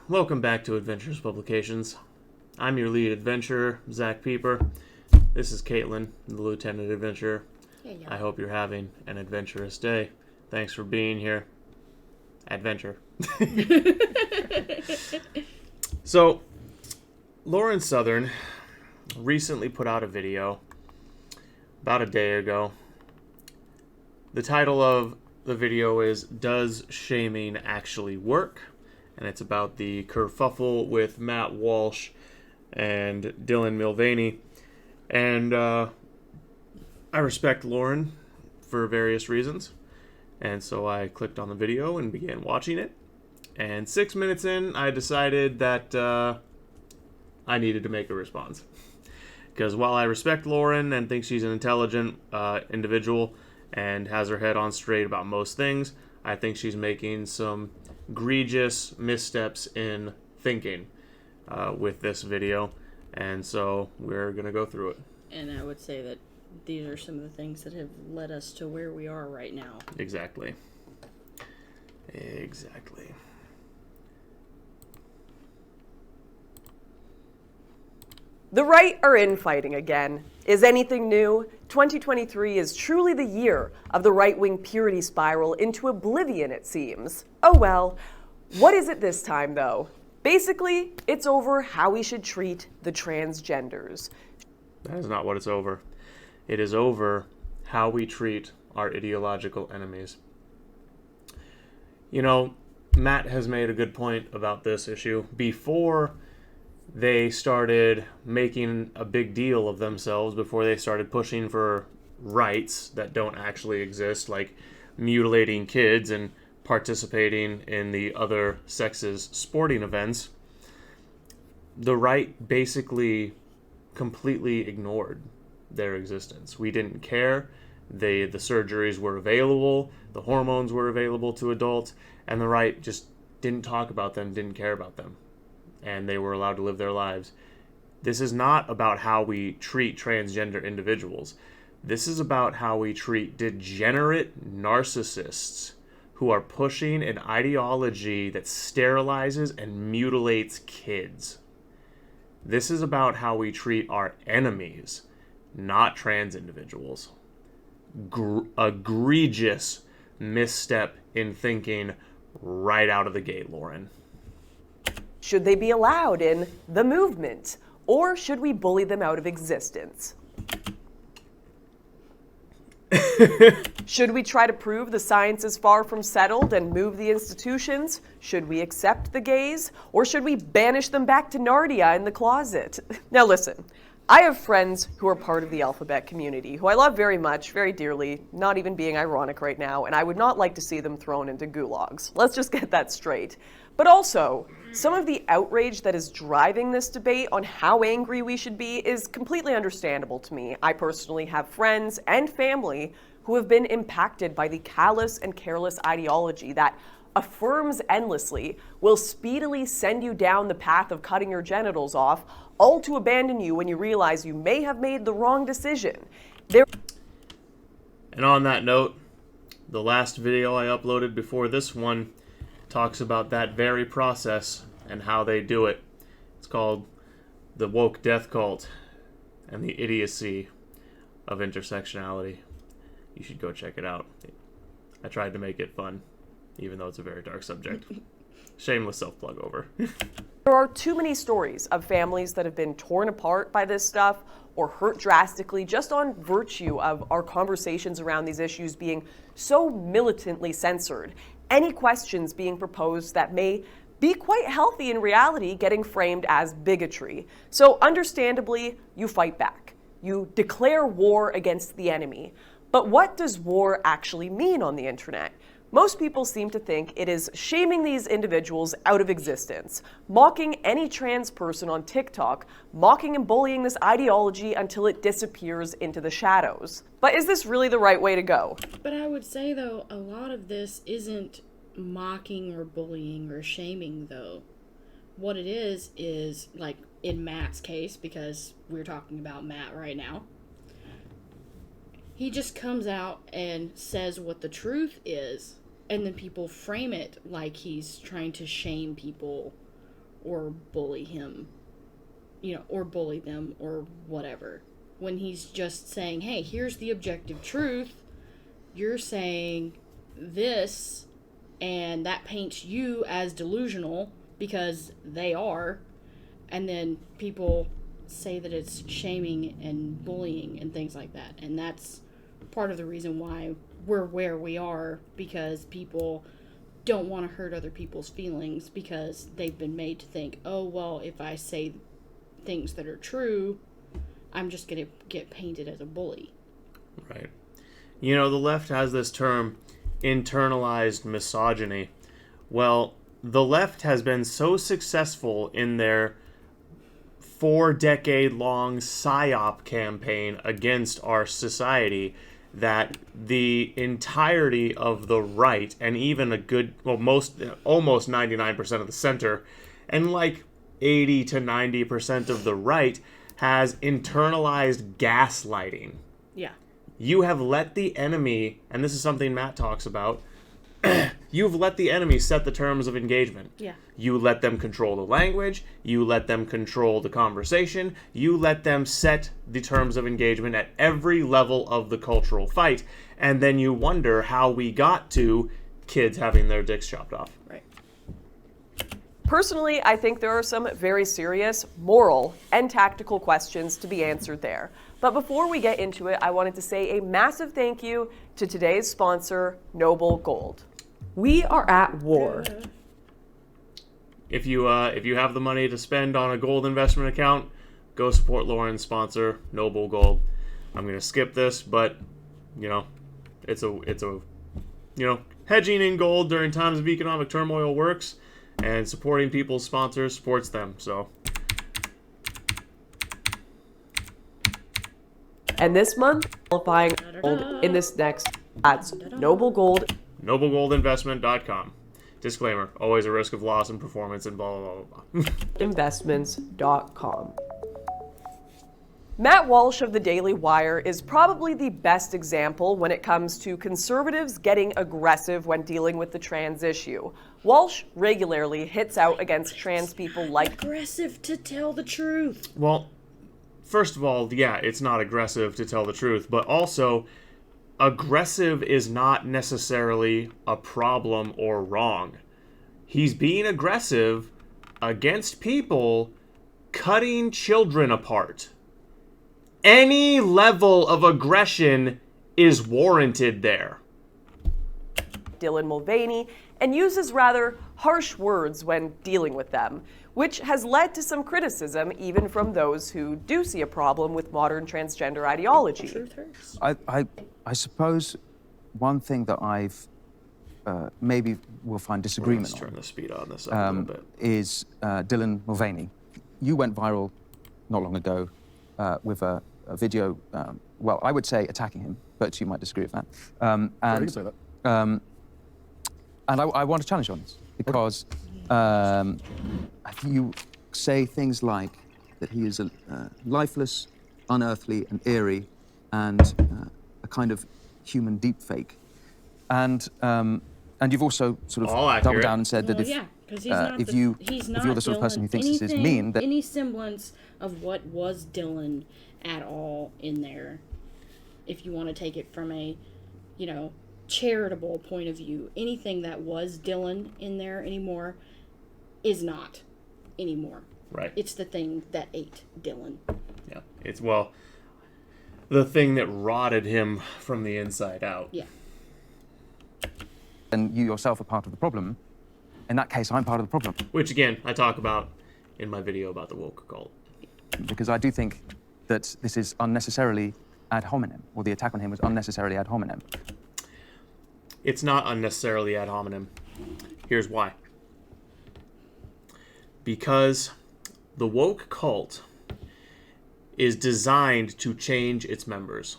Welcome back to Adventurous Publications. I'm your lead adventurer, Zach Pieper. This is Caitlin, the Lieutenant Adventurer. Hey, y'all. I hope you're having an adventurous day. Thanks for being here. Adventure. So, Lauren Southern recently put out a video about a day ago. The title of the video is, Does Shaming Actually Work? And it's about the kerfuffle with Matt Walsh and Dylan Mulvaney. And I respect Lauren for various reasons. And so I clicked on the video and began watching it. And 6 minutes in, I decided that I needed to make a response. Because while I respect Lauren and think she's an intelligent individual and has her head on straight about most things, I think she's making some egregious missteps in thinking with this video. And so we're going to go through it. And I would say that these are some of the things that have led us to where we are right now. Exactly. The right are infighting again. Is anything new? 2023 is truly the year of the right-wing purity spiral into oblivion, it seems. Oh well. What is it this time, though? Basically, it's over how we should treat the transgenders. That is not what it's over. It is over how we treat our ideological enemies. You know, Matt has made a good point about this issue. Before they started making a big deal of themselves, before they started pushing for rights that don't actually exist, like mutilating kids and participating in the other sex's sporting events, the right basically completely ignored their existence. We didn't care. The surgeries were available, the hormones were available to adults, and the right just didn't talk about them, didn't care about them. And they were allowed to live their lives. This is not about how we treat transgender individuals. This is about how we treat degenerate narcissists who are pushing an ideology that sterilizes and mutilates kids. This is about how we treat our enemies, not trans individuals. Egregious misstep in thinking right out of the gate, Lauren. Should they be allowed in the movement? Or should we bully them out of existence? Should we try to prove the science is far from settled and move the institutions? Should we accept the gays? Or should we banish them back to Narnia in the closet? Now listen, I have friends who are part of the alphabet community, who I love very much, very dearly, not even being ironic right now, and I would not like to see them thrown into gulags. Let's just get that straight. But also, some of the outrage that is driving this debate on how angry we should be is completely understandable to me. I personally have friends and family who have been impacted by the callous and careless ideology that affirms endlessly will speedily send you down the path of cutting your genitals off, all to abandon you when you realize you may have made the wrong decision. And on that note, the last video I uploaded before this one talks about that very process and how they do it. It's called The Woke Death Cult and the Idiocy of Intersectionality. You should go check it out. I tried to make it fun, even though it's a very dark subject. Shameless self-plug over. There are too many stories of families that have been torn apart by this stuff or hurt drastically just on virtue of our conversations around these issues being so militantly censored. Any questions being proposed that may be quite healthy in reality getting framed as bigotry. So understandably, you fight back. You declare war against the enemy. But what does war actually mean on the internet? Most people seem to think it is shaming these individuals out of existence, mocking any trans person on TikTok, mocking and bullying this ideology until it disappears into the shadows. But is this really the right way to go? But I would say, though, a lot of this isn't mocking or bullying or shaming, though. What it is like in Matt's case, because we're talking about Matt right now, he just comes out and says what the truth is, and then people frame it like he's trying to shame people or bully him, or bully them or whatever. When he's just saying, hey, here's the objective truth, you're saying this, and that paints you as delusional because they are, and then people say that it's shaming and bullying and things like that. And that's part of the reason why we're where we are, because people don't want to hurt other people's feelings because they've been made to think, oh, well, if I say things that are true, I'm just going to get painted as a bully. Right. You know, the left has this term, internalized misogyny. Well, the left has been so successful in their 4-decade-long PSYOP campaign against our society that the entirety of the right, and even almost 99% of the center, and like 80 to 90% of the right, has internalized gaslighting. Yeah. You have let the enemy, and this is something Matt talks about, you've let the enemy set the terms of engagement. Yeah. You let them control the language. You let them control the conversation. You let them set the terms of engagement at every level of the cultural fight. And then you wonder how we got to kids having their dicks chopped off. Right. Personally, I think there are some very serious moral and tactical questions to be answered there. But before we get into it, I wanted to say a massive thank you to today's sponsor, Noble Gold. We are at war. If you have the money to spend on a gold investment account, go support Lauren's sponsor, Noble Gold. I'm gonna skip this, but it's a hedging in gold during times of economic turmoil works, and supporting people's sponsors supports them. So. And this month, qualifying gold in this next that's Noble Gold. NobleGoldInvestment.com. Disclaimer, always a risk of loss in performance and blah, blah, blah, blah. Investments.com. Matt Walsh of the Daily Wire is probably the best example when it comes to conservatives getting aggressive when dealing with the trans issue. Walsh regularly hits out against trans people like aggressive to tell the truth. Well, first of all, yeah, it's not aggressive to tell the truth, but also aggressive is not necessarily a problem or wrong. He's being aggressive against people cutting children apart. Any level of aggression is warranted there. Dylan Mulvaney and uses rather harsh words when dealing with them, which has led to some criticism even from those who do see a problem with modern transgender ideology. Truth hurts. I suppose one thing that I've maybe will find disagreement Let's turn the speed on this up a little bit. is Dylan Mulvaney. You went viral not long ago with a video, well, I would say attacking him, but you might disagree with that. And I want to challenge you on this, because you say things like that he is a lifeless, unearthly, and eerie, and a kind of human deepfake. And you've also sort of doubled down and said that if you're the sort of person who thinks this is mean, that any semblance of what was Dylan at all in there, if you want to take it from a, charitable point of view, anything that was Dylan in there anymore is not anymore. Right. It's the thing that ate Dylan. Yeah. It's, well, the thing that rotted him from the inside out. Yeah. and you yourself are part of the problem. In that case, I'm part of the problem. Which, again, I talk about in my video about the woke cult. Because I do think that this is unnecessarily ad hominem, or the attack on him was unnecessarily ad hominem. It's not unnecessarily ad hominem. Here's why. Because the woke cult is designed to change its members.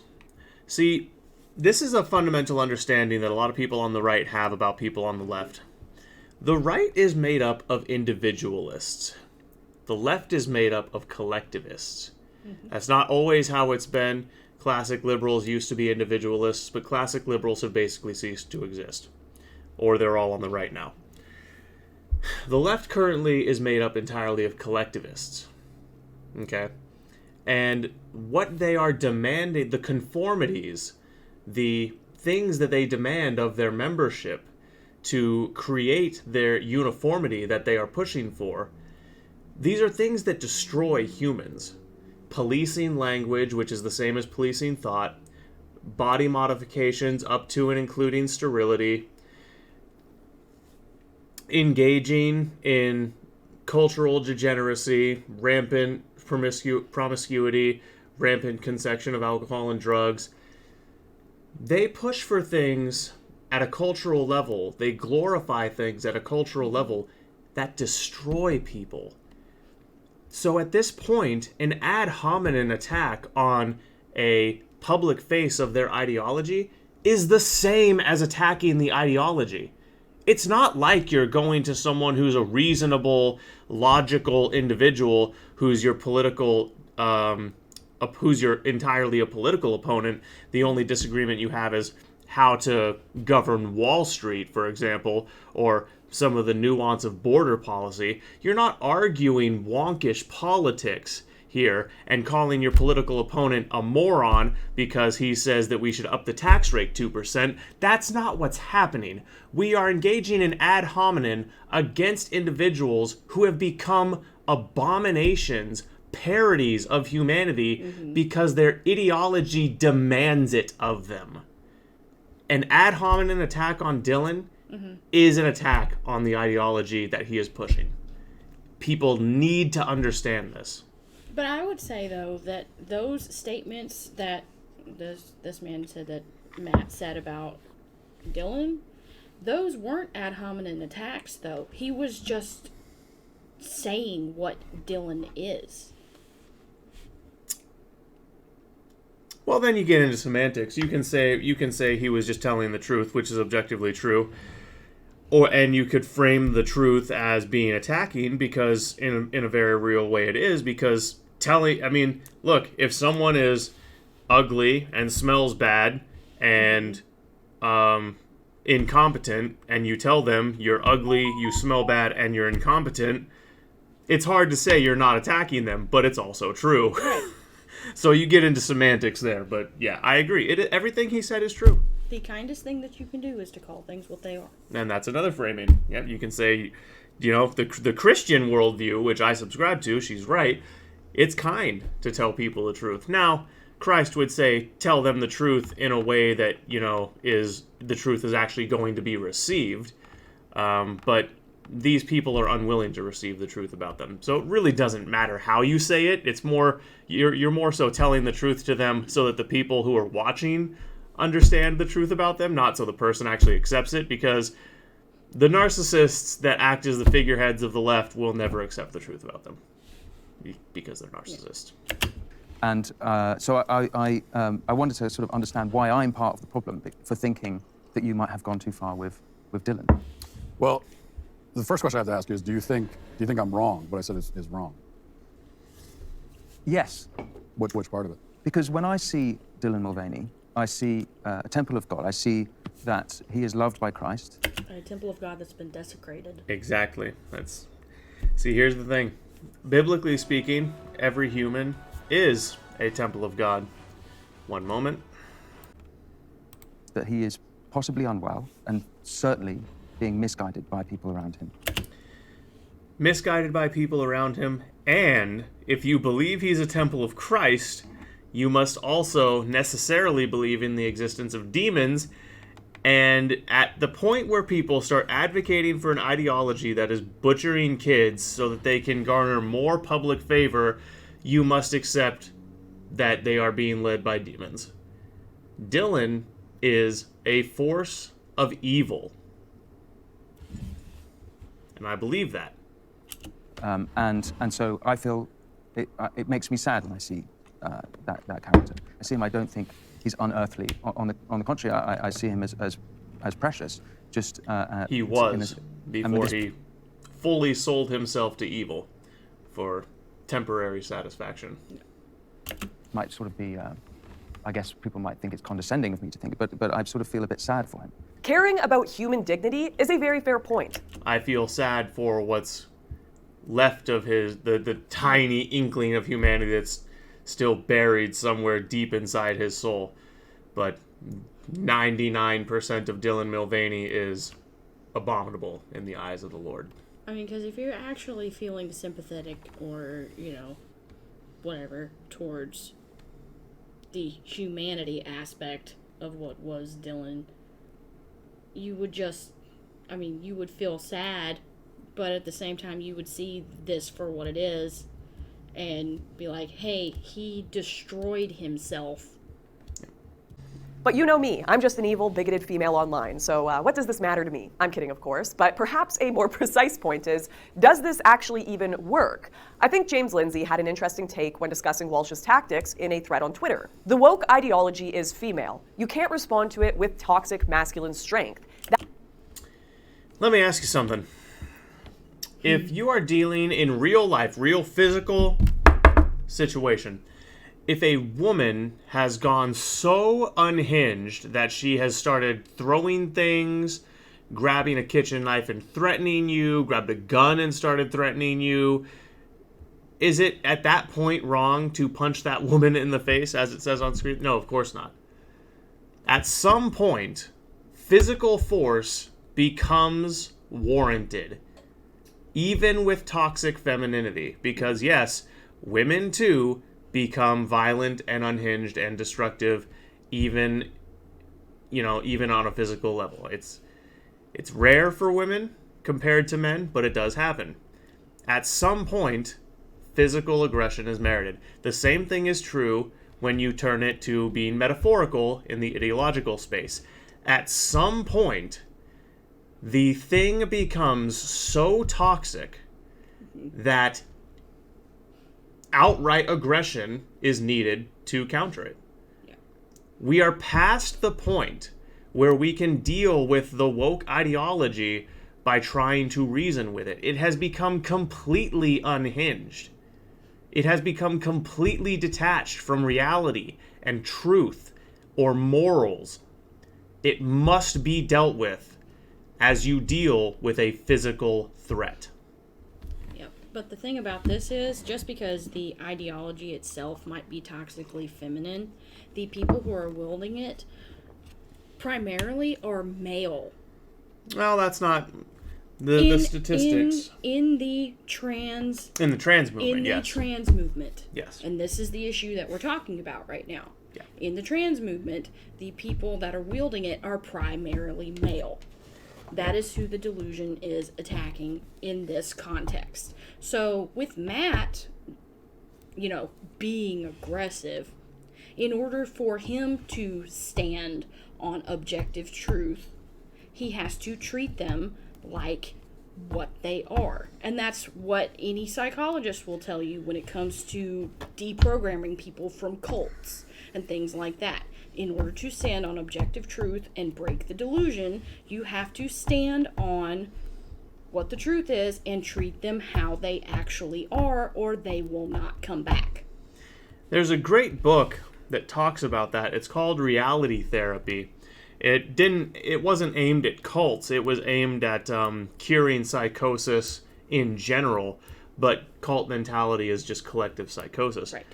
See, this is a fundamental understanding that a lot of people on the right have about people on the left. The right is made up of individualists. The left is made up of collectivists. That's not always how it's been. Classic liberals used to be individualists, but classic liberals have basically ceased to exist. or they're all on the right now. The left currently is made up entirely of collectivists. Okay? And what they are demanding, the conformities, the things that they demand of their membership to create their uniformity that they are pushing for, these are things that destroy humans. Policing language, which is the same as policing thought, body modifications up to and including sterility, engaging in cultural degeneracy, rampant promiscuity, rampant consumption of alcohol and drugs. They push for things at a cultural level. They glorify things at a cultural level that destroy people. So at this point, an ad hominem attack on a public face of their ideology is the same as attacking the ideology. It's not like you're going to someone who's a reasonable, logical individual who's your political, who's your entirely a political opponent. The only disagreement you have is how to govern Wall Street, for example, or some of the nuance of border policy. You're not arguing wonkish politics here and calling your political opponent a moron because he says that we should up the tax rate 2%. That's not what's happening. We are engaging in ad hominem against individuals who have become abominations, parodies of humanity, because their ideology demands it of them. An ad hominem attack on Dylan is an attack on the ideology that he is pushing. People need to understand this. But I would say, though, that those statements that this man said that Matt said about Dylan, those weren't ad hominem attacks, though. He was just saying what Dylan is. Well, then you get into semantics. You can say he was just telling the truth, which is objectively true. And you could frame the truth as being attacking, because in a very real way it is, because look, if someone is ugly and smells bad and incompetent, and you tell them you're ugly, you smell bad, and you're incompetent, it's hard to say you're not attacking them, but it's also true. Right. So you get into semantics there, but yeah, I agree. Everything he said is true. The kindest thing that you can do is to call things what they are. And that's another framing. Yep, you can say, the Christian worldview, which I subscribe to, she's right, it's kind to tell people the truth. Now, Christ would say, tell them the truth in a way that, the truth is actually going to be received. But these people are unwilling to receive the truth about them. So it really doesn't matter how you say it. It's more, you're more so telling the truth to them so that the people who are watching understand the truth about them, not so the person actually accepts it, because the narcissists that act as the figureheads of the left will never accept the truth about them because they're narcissists. And so I wanted to sort of understand why I'm part of the problem for thinking that you might have gone too far with Dylan. Well, the first question I have to ask you is, do you think I'm wrong? What I said is wrong. Yes. Which part of it? Because when I see Dylan Mulvaney, I see a temple of God. I see that he is loved by Christ. A temple of God that's been desecrated. Exactly. See, here's the thing. Biblically speaking, every human is a temple of God. One moment. That he is possibly unwell and certainly being misguided by people around him. Misguided by people around him, and if you believe he's a temple of Christ, you must also necessarily believe in the existence of demons. And at the point where people start advocating for an ideology that is butchering kids so that they can garner more public favor, you must accept that they are being led by demons. Dylan is a force of evil. And I believe that. And so I feel it makes me sad when I see that character. I see him. I don't think he's unearthly. On the contrary, I see him as precious. Just he was before he fully sold himself to evil for temporary satisfaction. Might sort of be. I guess people might think it's condescending of me to think, but I sort of feel a bit sad for him. Caring about human dignity is a very fair point. I feel sad for what's left of the tiny inkling of humanity that's still buried somewhere deep inside his soul. But 99% of Dylan Mulvaney is abominable in the eyes of the Lord. I mean, because if you're actually feeling sympathetic or, whatever, towards the humanity aspect of what was Dylan, you would you would feel sad, but at the same time you would see this for what it is and be like, hey, he destroyed himself. But you know me, I'm just an evil, bigoted female online, so what does this matter to me? I'm kidding, of course, but perhaps a more precise point is, does this actually even work? I think James Lindsay had an interesting take when discussing Walsh's tactics in a thread on Twitter. The woke ideology is female. You can't respond to it with toxic masculine strength. Let me ask you something. If you are dealing in real life, real physical situation, if a woman has gone so unhinged that she has started throwing things, grabbing a kitchen knife and threatening you, grabbed a gun and started threatening you, is it at that point wrong to punch that woman in the face, as it says on screen? No, of course not. At some point, physical force becomes warranted, even with toxic femininity, because yes, women too become violent and unhinged and destructive, even on a physical level. It's rare for women compared to men, but it does happen. At some point, physical aggression is merited. The same thing is true when you turn it to being metaphorical in the ideological space. At some point, the thing becomes so toxic that outright aggression is needed to counter it. Yeah. We are past the point where we can deal with the woke ideology by trying to reason with it. It has become completely unhinged. It has become completely detached from reality and truth or morals. It must be dealt with as you deal with a physical threat. But the thing about this is, just because the ideology itself might be toxically feminine, the people who are wielding it primarily are male. Well, that's not the statistics. In the trans movement, yes. In the trans movement. Yes. And this is the issue that we're talking about right now. Yeah. In the trans movement, the people that are wielding it are primarily male. That is who the delusion is attacking in this context. So with Matt, being aggressive, in order for him to stand on objective truth, he has to treat them like what they are. And that's what any psychologist will tell you when it comes to deprogramming people from cults and things like that. In order to stand on objective truth and break the delusion, you have to stand on what the truth is and treat them how they actually are, or they will not come back. There's a great book that talks about that. It's called Reality Therapy. It wasn't aimed at cults. It was aimed at curing psychosis in general, but cult mentality is just collective psychosis. Right.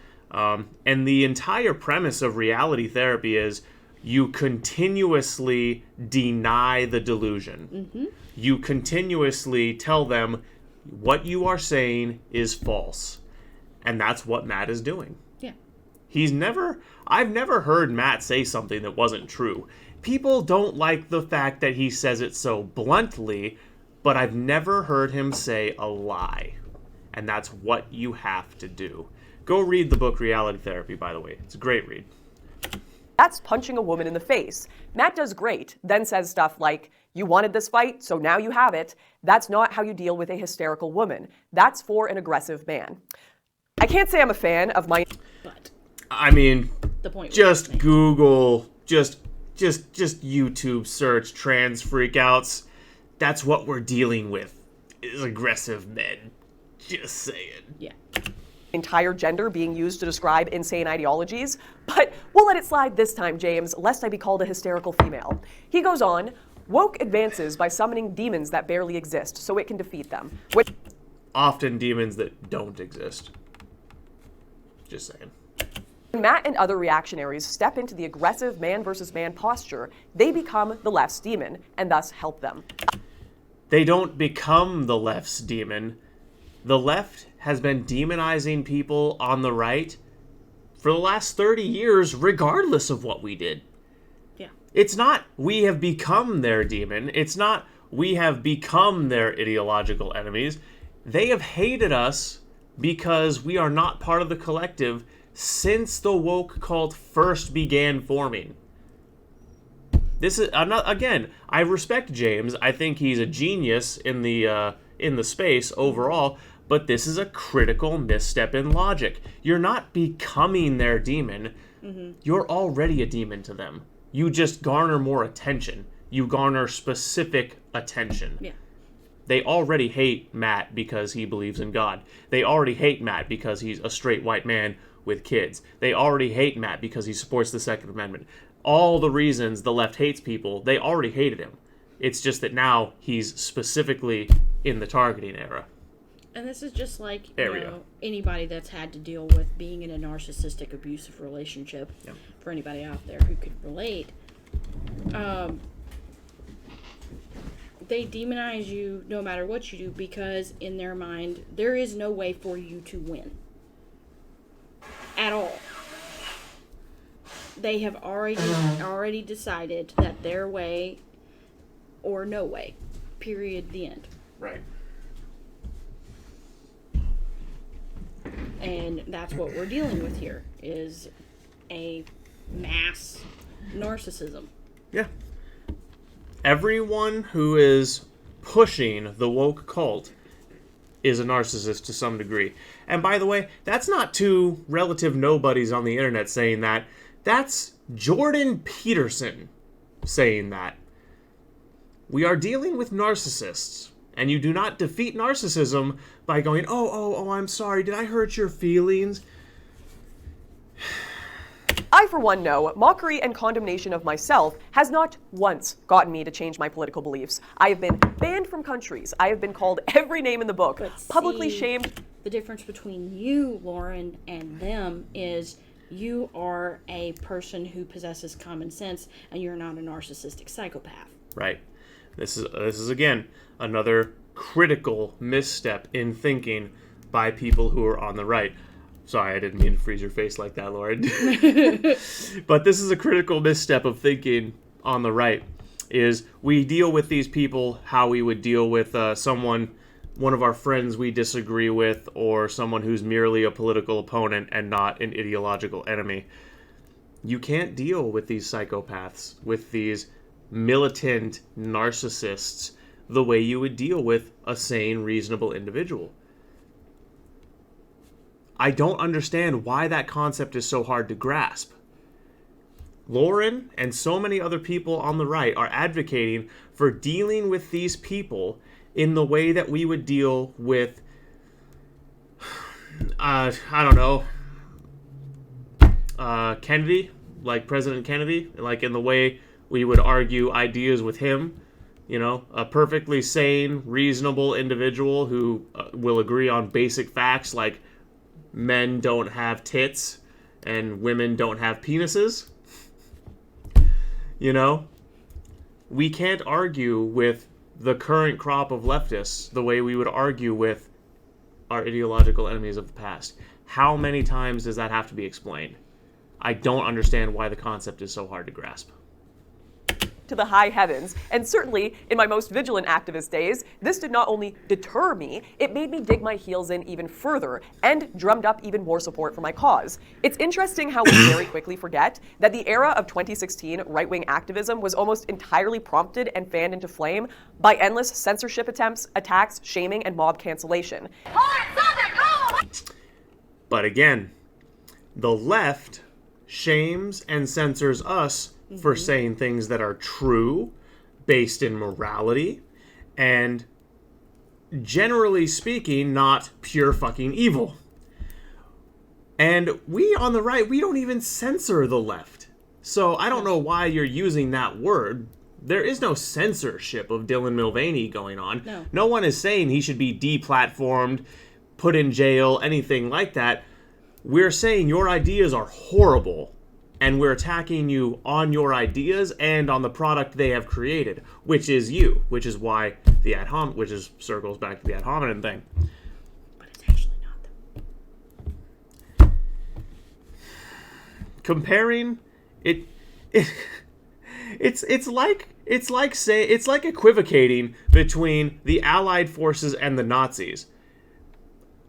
And the entire premise of reality therapy is you continuously deny the delusion. Mm-hmm. You continuously tell them what you are saying is false. And that's what Matt is doing. Yeah. I've never heard Matt say something that wasn't true. People don't like the fact that he says it so bluntly, but I've never heard him say a lie. And that's what you have to do. Go read the book Reality Therapy, by the way. It's a great read. That's punching a woman in the face. Matt does great, then says stuff like, you wanted this fight, so now you have it. That's not how you deal with a hysterical woman. That's for an aggressive man. I can't say I'm a fan of my... But I mean, the point just Google, just YouTube search trans freakouts. That's what we're dealing with, is aggressive men. Just saying. Yeah. Entire gender being used to describe insane ideologies, but we'll let it slide this time, James, lest I be called a hysterical female. He goes on, Woke advances by summoning demons that barely exist so it can defeat them. Which Often demons that don't exist. Just saying. when Matt and other reactionaries step into the aggressive man versus man posture, they become the left's demon and thus help them. They don't become the left's demon. The left has been demonizing people on the right for the last 30 years, regardless of what we did. Yeah. It's not we have become their demon. It's not we have become their ideological enemies. They have hated us because we are not part of the collective since the woke cult first began forming. This is again, I respect James. I think he's a genius in the space overall, but this is a critical misstep in logic. You're not becoming their demon. You're already a demon to them. You just garner more attention. You garner specific attention. Yeah. They already hate Matt because he believes in God. They already hate Matt because he's a straight white man with kids. They already hate Matt because he supports the Second Amendment. All the reasons the left hates people, they already hated him. It's just that now he's specifically in the targeting era. And this is just like Area. Anybody that's had to deal with being in a narcissistic, abusive relationship. Yep. For anybody out there who could relate, they demonize you no matter what you do because in their mind there is no way for you to win at all. They have already decided that their way or no way. Period. The end. Right. And that's what we're dealing with here is a mass narcissism. Yeah. Everyone who is pushing the woke cult is a narcissist to some degree. And by the way, that's not two relative nobodies on the internet saying that. That's Jordan Peterson saying that. We are dealing with narcissists, and you do not defeat narcissism by going, oh, I'm sorry, did I hurt your feelings? I, for one, know mockery and condemnation of myself has not once gotten me to change my political beliefs. I have been banned from countries. I have been called every name in the book, publicly shamed. The difference between you, Lauren, and them is you are a person who possesses common sense, and you're not a narcissistic psychopath. Right. This is again another critical misstep in thinking by people who are on the right. Sorry, I didn't mean to freeze your face like that, Lauren. But this is a critical misstep of thinking on the right, is we deal with these people how we would deal with one of our friends we disagree with, or someone who's merely a political opponent and not an ideological enemy. You can't deal with these psychopaths, with these militant narcissists, the way you would deal with a sane, reasonable individual. I don't understand why that concept is so hard to grasp. Lauren and so many other people on the right are advocating for dealing with these people in the way that we would deal with, Kennedy, like President Kennedy, like in the way we would argue ideas with him. You know, a perfectly sane, reasonable individual who will agree on basic facts like men don't have tits and women don't have penises. You know, we can't argue with the current crop of leftists the way we would argue with our ideological enemies of the past. How many times does that have to be explained? I don't understand why the concept is so hard to grasp. To the high heavens, and certainly in my most vigilant activist days, this did not only deter me, it made me dig my heels in even further and drummed up even more support for my cause. It's interesting how we very quickly forget that the era of 2016 right-wing activism was almost entirely prompted and fanned into flame by endless censorship attempts, attacks, shaming, and mob cancellation. But again, the left shames and censors us for saying things that are true, based in morality, and generally speaking, not pure fucking evil. And we on the right, we don't even censor the left. So I don't know why you're using that word, there is no censorship of Dylan Mulvaney going on. No. No one is saying he should be deplatformed, put in jail, anything like that. We're saying your ideas are horrible, and we're attacking you on your ideas and on the product they have created, which is you, which is why the which is circles back to the ad hominem thing. But it's actually not. Comparing it it's like equivocating between the Allied forces and the Nazis.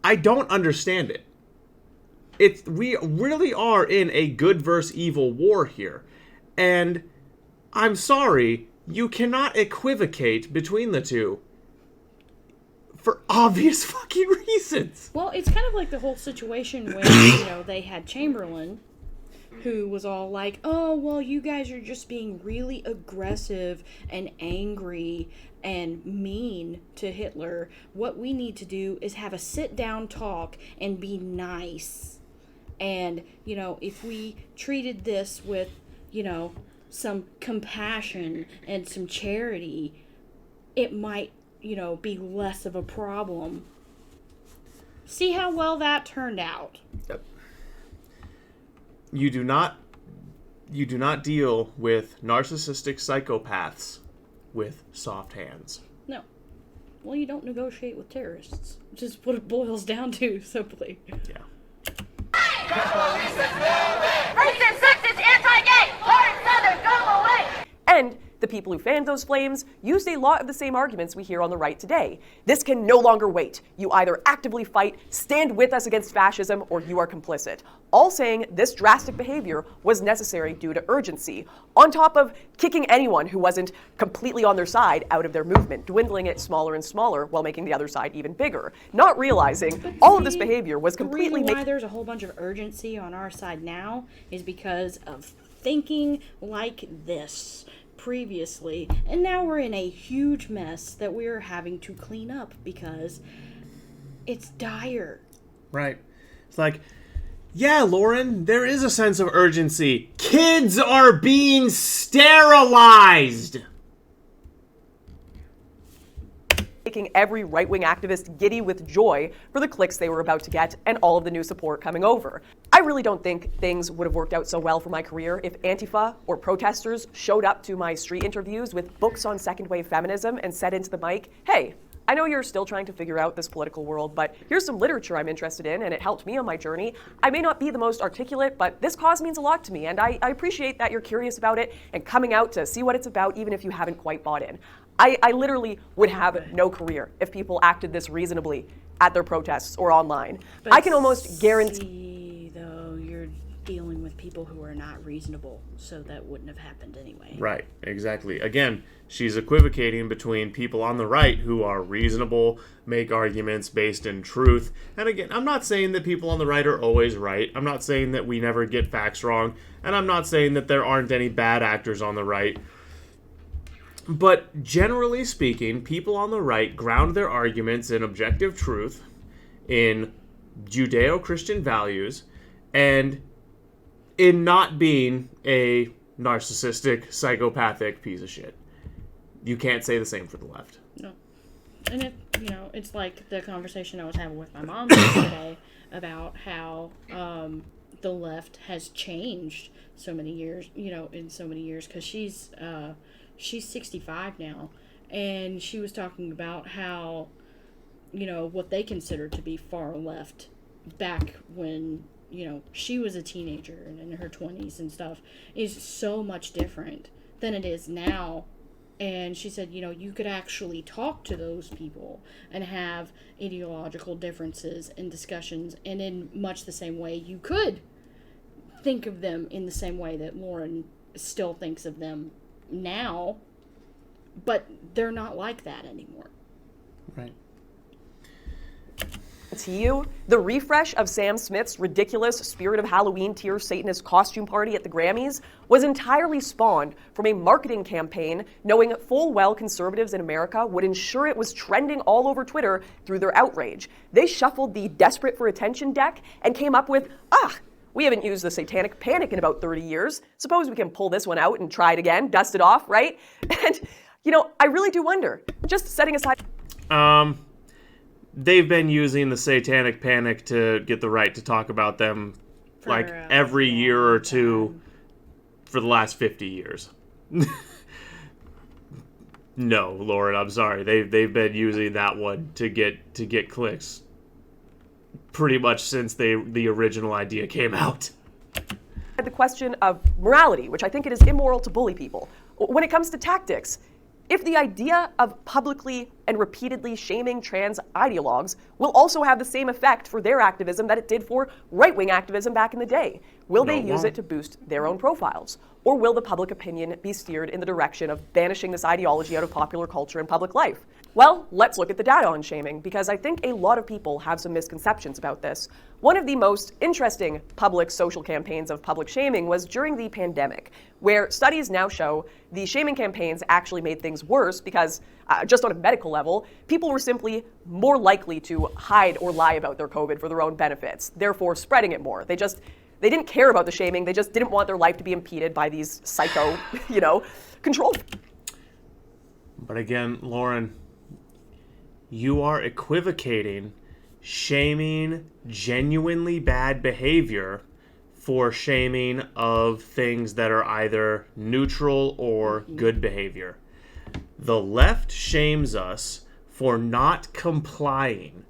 I don't understand it. We really are in a good versus evil war here. And I'm sorry, you cannot equivocate between the two for obvious fucking reasons. Well, it's kind of like the whole situation where, they had Chamberlain, who was all like, oh, well, you guys are just being really aggressive and angry and mean to Hitler. What we need to do is have a sit-down talk and be nice. And, if we treated this with, some compassion and some charity, it might, be less of a problem. See how well that turned out. Yep. You do not deal with narcissistic psychopaths with soft hands. No. Well, you don't negotiate with terrorists, which is what it boils down to, simply. Yeah. Racist, sexist, anti-gay, hard southern, go away! And the people who fanned those flames used a lot of the same arguments we hear on the right today. This can no longer wait. You either actively fight, stand with us against fascism, or you are complicit. All saying this drastic behavior was necessary due to urgency, on top of kicking anyone who wasn't completely on their side out of their movement, dwindling it smaller and smaller while making the other side even bigger. Not realizing all of this behavior was completely The reason why there's a whole bunch of urgency on our side now is because of thinking like this previously, and now we're in a huge mess that we're having to clean up because it's dire. Right. It's like, yeah, Lauren, there is a sense of urgency. Kids are being sterilized. making every right-wing activist giddy with joy for the clicks they were about to get and all of the new support coming over. I really don't think things would have worked out so well for my career if Antifa or protesters showed up to my street interviews with books on second-wave feminism and said into the mic, hey, I know you're still trying to figure out this political world, but here's some literature I'm interested in, and it helped me on my journey. I may not be the most articulate, but this cause means a lot to me, and I appreciate that you're curious about it and coming out to see what it's about, even if you haven't quite bought in. I literally would have no career if people acted this reasonably at their protests or online. But I can almost guarantee... though, you're dealing with people who are not reasonable, so that wouldn't have happened anyway. Right, exactly. Again, she's equivocating between people on the right who are reasonable, make arguments based in truth. And again, I'm not saying that people on the right are always right. I'm not saying that we never get facts wrong. And I'm not saying that there aren't any bad actors on the right. But generally speaking, people on the right ground their arguments in objective truth, in Judeo-Christian values, and in not being a narcissistic, psychopathic piece of shit. You can't say the same for the left. No. And it's like the conversation I was having with my mom yesterday about how the left has changed so many years, in so many years, because she's 65 now, and she was talking about how, what they consider to be far left back when, she was a teenager and in her 20s and stuff is so much different than it is now. And she said, you could actually talk to those people and have ideological differences and discussions, and in much the same way you could think of them in the same way that Lauren still thinks of them now, but they're not like that anymore. Right. To you, the refresh of Sam Smith's ridiculous Spirit of Halloween tier Satanist costume party at the Grammys was entirely spawned from a marketing campaign knowing full well conservatives in America would ensure it was trending all over Twitter through their outrage. They shuffled the desperate for attention deck and came up with, We haven't used the satanic panic in about 30 years. Suppose we can pull this one out and try it again, dust it off, right? And, I really do wonder, just setting aside... They've been using the satanic panic to get the right to talk about them every year or two for the last 50 years. No, Lauren, I'm sorry. They've been using that one to get clicks pretty much since the original idea came out. The question of morality, which I think it is immoral to bully people. When it comes to tactics, if the idea of publicly and repeatedly shaming trans ideologues will also have the same effect for their activism that it did for right-wing activism back in the day, will they use it to boost their own profiles? Or will the public opinion be steered in the direction of banishing this ideology out of popular culture and public life? Well, let's look at the data on shaming, because I think a lot of people have some misconceptions about this. One of the most interesting public social campaigns of public shaming was during the pandemic, where studies now show the shaming campaigns actually made things worse because, just on a medical level, people were simply more likely to hide or lie about their COVID for their own benefits, therefore spreading it more. They didn't care about the shaming, they just didn't want their life to be impeded by these psycho, control. But again, Lauren, you are equivocating shaming genuinely bad behavior for shaming of things that are either neutral or good behavior. The left shames us for not complying.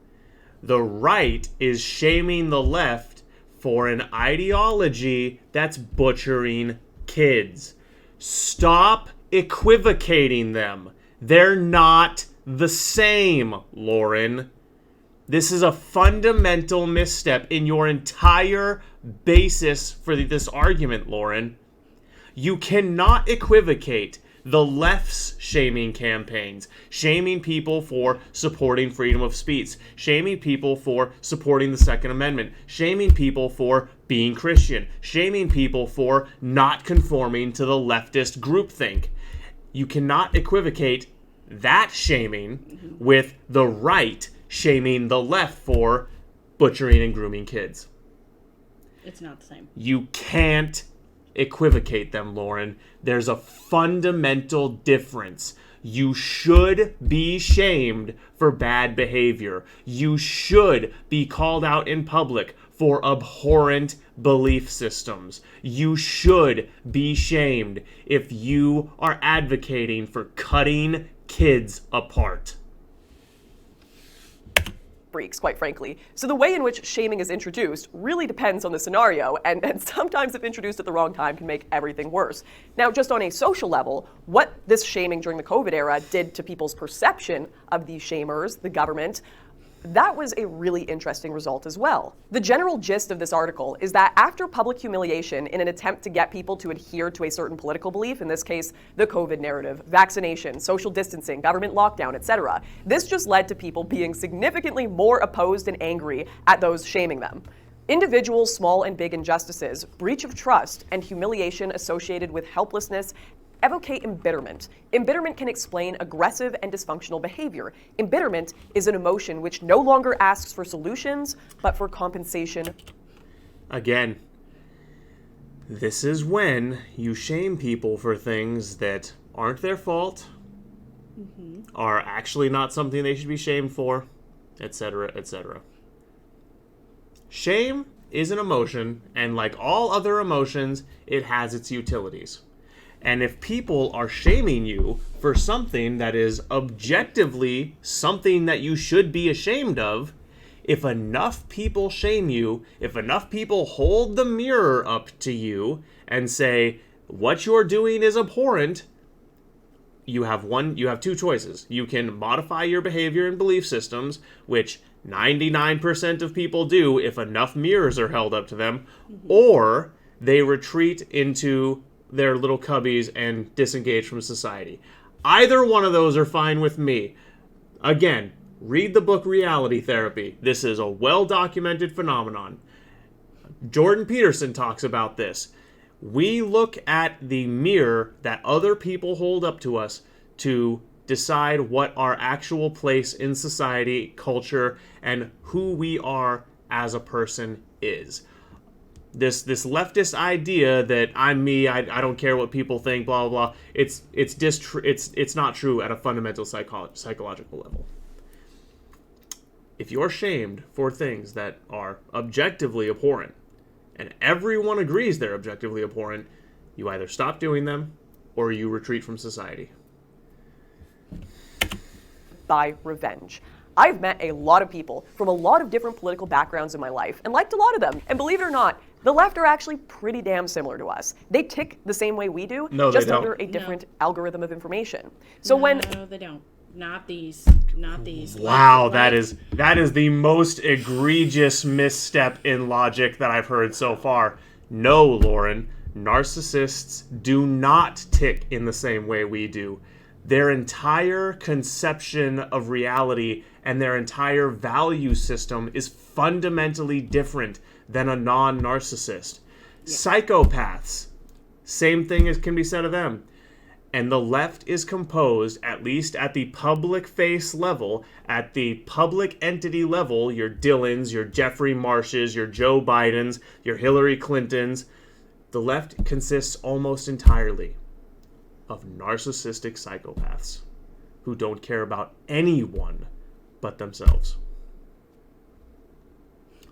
The right is shaming the left for an ideology that's butchering kids. Stop equivocating them. They're not the same, Lauren. This is a fundamental misstep in your entire basis for this argument, Lauren. You cannot equivocate the left's shaming campaigns, shaming people for supporting freedom of speech, shaming people for supporting the Second Amendment, shaming people for being Christian, shaming people for not conforming to the leftist groupthink. You cannot equivocate that shaming with the right shaming the left for butchering and grooming kids. It's not the same. You can't equivocate them, Lauren. There's a fundamental difference. You should be shamed for bad behavior. You should be called out in public for abhorrent belief systems. You should be shamed if you are advocating for cutting kids apart. Freaks, quite frankly. So the way in which shaming is introduced really depends on the scenario, and sometimes if introduced at the wrong time can make everything worse. Now, just on a social level, what this shaming during the COVID era did to people's perception of these shamers, the government, that was a really interesting result as well. The general gist of this article is that after public humiliation in an attempt to get people to adhere to a certain political belief, in this case, the COVID narrative, vaccination, social distancing, government lockdown, etc., this just led to people being significantly more opposed and angry at those shaming them. Individual small and big injustices, breach of trust, and humiliation associated with helplessness evocate embitterment. Embitterment can explain aggressive and dysfunctional behavior. Embitterment is an emotion which no longer asks for solutions, but for compensation. Again, this is when you shame people for things that aren't their fault, are actually not something they should be shamed for, etc., etc. Shame is an emotion, and like all other emotions, it has its utilities. And if people are shaming you for something that is objectively something that you should be ashamed of, if enough people shame you, if enough people hold the mirror up to you and say, what you're doing is abhorrent, you have two choices. You can modify your behavior and belief systems, which 99% of people do if enough mirrors are held up to them, or they retreat into their little cubbies and disengage from society. Either one of those are fine with me. Again, read the book Reality Therapy. This is a well-documented phenomenon. Jordan Peterson talks about this. We look at the mirror that other people hold up to us to decide what our actual place in society, culture, and who we are as a person is. This leftist idea that I'm me, I don't care what people think, blah blah blah. It's not true at a fundamental psychological level. If you're shamed for things that are objectively abhorrent, and everyone agrees they're objectively abhorrent, you either stop doing them or you retreat from society. By revenge. I've met a lot of people from a lot of different political backgrounds in my life and liked a lot of them. And believe it or not, the left are actually pretty damn similar to us. They tick the same way we do, No, just they don't. under a different algorithm of information. So when No, they don't. Not these. Not these. Wow, Like- that is the most egregious misstep in logic that I've heard so far. No, Lauren, narcissists do not tick in the same way we do. Their entire conception of reality and their entire value system is fundamentally different than a non-narcissist. Psychopaths, same thing as can be said of them. And the left is composed, at least at the public face level, at the public entity level, your Dylans, your Jeffrey Marshes, your Joe Bidens, your Hillary Clintons, the left consists almost entirely of narcissistic psychopaths who don't care about anyone but themselves.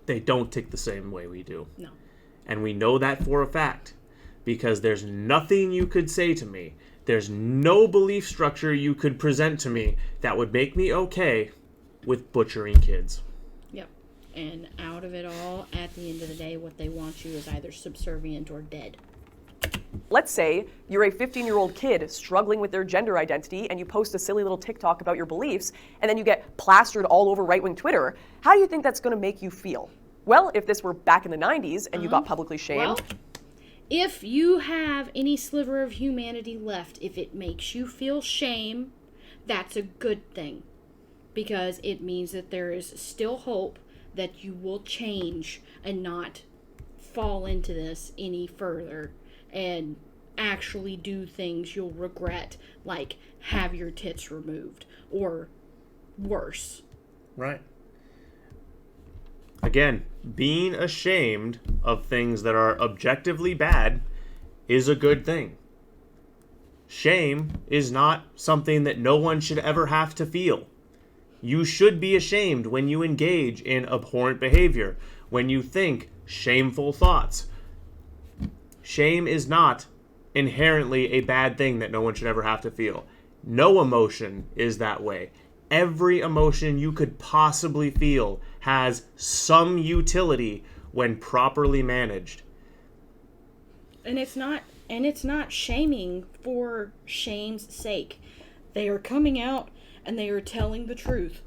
They don't tick the same way we do. No. And we know that for a fact because there's nothing you could say to me, there's no belief structure you could present to me that would make me okay with butchering kids. Yep. And out of it all, at the end of the day, what they want you is either subservient or dead. let's say you're a 15-year-old kid struggling with their gender identity and you post a silly little TikTok about your beliefs and then you get plastered all over right-wing Twitter, how do you think that's going to make you feel? Well, if this were back in the 90s and you got publicly shamed... Well, if you have any sliver of humanity left, if it makes you feel shame, that's a good thing. Because it means that there is still hope that you will change and not fall into this any further and actually do things you'll regret, like have your tits removed or worse. Right. Again, being ashamed of things that are objectively bad is a good thing. Shame is not something that no one should ever have to feel. You should be ashamed when you engage in abhorrent behavior, when you think shameful thoughts. Shame is not inherently a bad thing that no one should ever have to feel. No emotion is that way. Every emotion you could possibly feel has some utility when properly managed. And it's not shaming for shame's sake. They are coming out and they are telling the truth.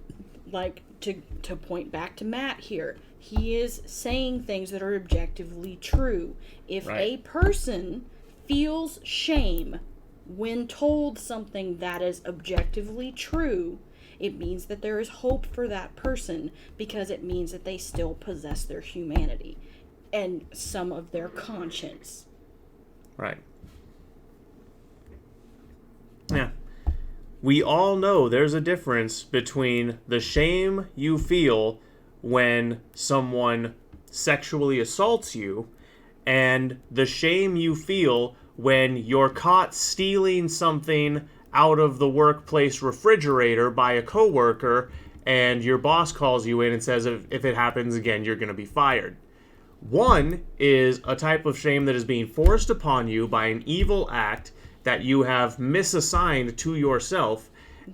Like, to point back to Matt here, he is saying things that are objectively true. If a person feels shame when told something that is objectively true, it means that there is hope for that person, because it means that they still possess their humanity and some of their conscience. Right. Yeah. We all know there's a difference between the shame you feel when someone sexually assaults you and the shame you feel when you're caught stealing something out of the workplace refrigerator by a coworker and your boss calls you in and says if it happens again, you're going to be fired. One is a type of shame that is being forced upon you by an evil act that you have misassigned to yourself,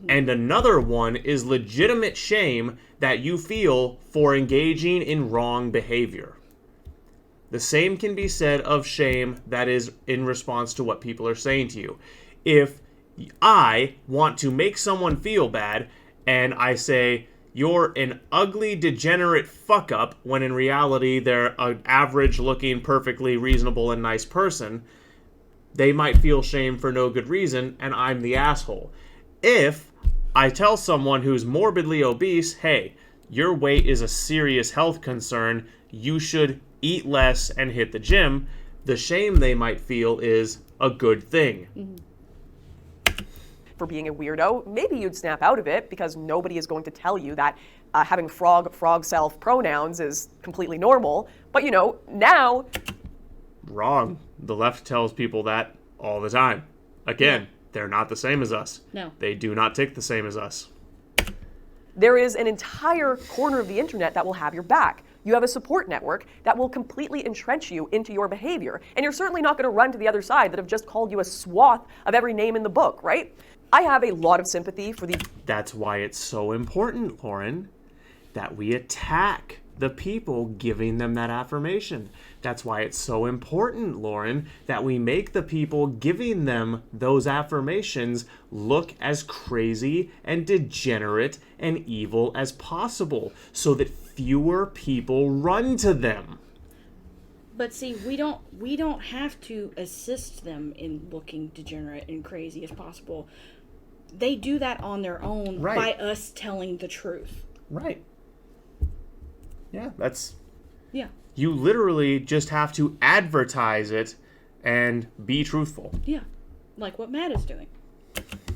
and another one is legitimate shame that you feel for engaging in wrong behavior. The same can be said of shame that is in response to what people are saying to you. If I want to make someone feel bad and I say, you're an ugly, degenerate fuck-up, when in reality they're an average-looking, perfectly reasonable and nice person, they might feel shame for no good reason, and I'm the asshole. If I tell someone who's morbidly obese, hey, your weight is a serious health concern, you should eat less and hit the gym, the shame they might feel is a good thing. for being a weirdo, maybe you'd snap out of it because nobody is going to tell you that having frog self pronouns is completely normal. But now... Wrong. The left tells people that all the time. Again, they're not the same as us. No. They do not tick the same as us. There is an entire corner of the internet that will have your back. You have a support network that will completely entrench you into your behavior. And you're certainly not going to run to the other side that have just called you a swath of every name in the book, right? I have a lot of sympathy for the... That's why it's so important, Lauren, that we attack the people giving them that affirmation. That's why it's so important, Lauren, that we make the people giving them those affirmations look as crazy and degenerate and evil as possible, so that fewer people run to them. But see, we don't have to assist them in looking degenerate and crazy as possible. They do that on their own by us telling the truth. Right. Yeah, that's... Yeah. You literally just have to advertise it and be truthful. Yeah. Like what Matt is doing.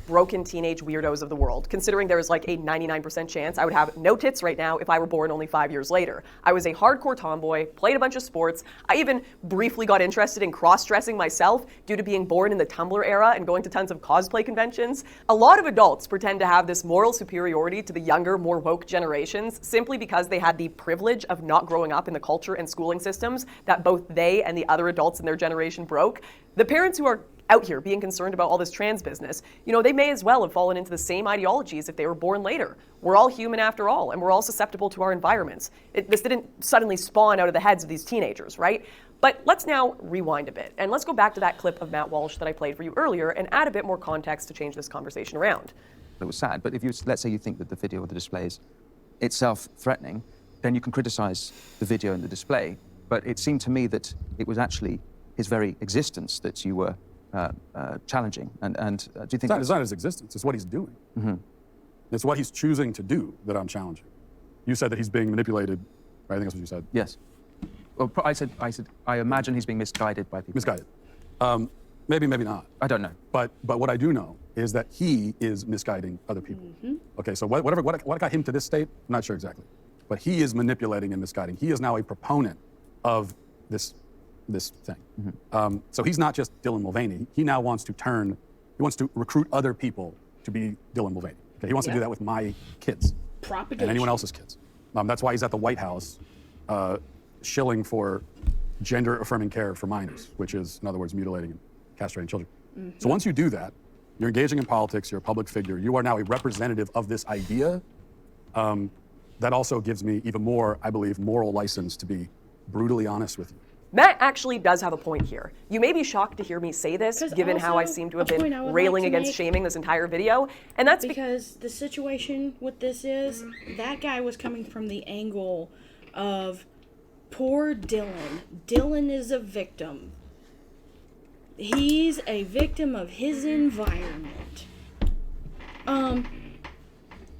broken teenage weirdos of the world, considering there's like a 99% chance I would have no tits right now if I were born only 5 years later. I was a hardcore tomboy, played a bunch of sports. I even briefly got interested in cross-dressing myself due to being born in the Tumblr era and going to tons of cosplay conventions. A lot of adults pretend to have this moral superiority to the younger, more woke generations simply because they had the privilege of not growing up in the culture and schooling systems that both they and the other adults in their generation broke. The parents who are out here being concerned about all this trans business, they may as well have fallen into the same ideologies if they were born later. We're all human after all, and we're all susceptible to our environments. This didn't suddenly spawn out of the heads of these teenagers, right? But let's now rewind a bit, and let's go back to that clip of Matt Walsh that I played for you earlier and add a bit more context to change this conversation around. It was sad, but if let's say you think that the video or the display is itself threatening, then you can criticize the video and the display. But it seemed to me that it was actually his very existence that you were challenging. And do you think it's not his existence, it's what he's doing. Mm-hmm. It's what he's choosing to do that I'm challenging. You said that he's being manipulated, right? I think that's what you said. Yes. Well, I said, I imagine he's being misguided by people. Misguided. Maybe, maybe not. I don't know. But what I do know is that he is misguiding other people. Mm-hmm. Okay, so what got him to this state, I'm not sure exactly. But he is manipulating and misguiding. He is now a proponent of this thing. Mm-hmm. So he's not just Dylan Mulvaney. He now wants to recruit other people to be Dylan Mulvaney. Okay, he wants to do that with my kids. Propagation. And anyone else's kids. That's why he's at the White House shilling for gender-affirming care for minors, which is, in other words, mutilating and castrating children. Mm-hmm. So once you do that, you're engaging in politics, you're a public figure, you are now a representative of this idea. That also gives me even more, I believe, moral license to be brutally honest with you. Matt actually does have a point here. You may be shocked to hear me say this, given how I seem to have been railing against shaming this entire video, and that's because the situation with this is, that guy was coming from the angle of poor Dylan. Dylan is a victim. He's a victim of his environment.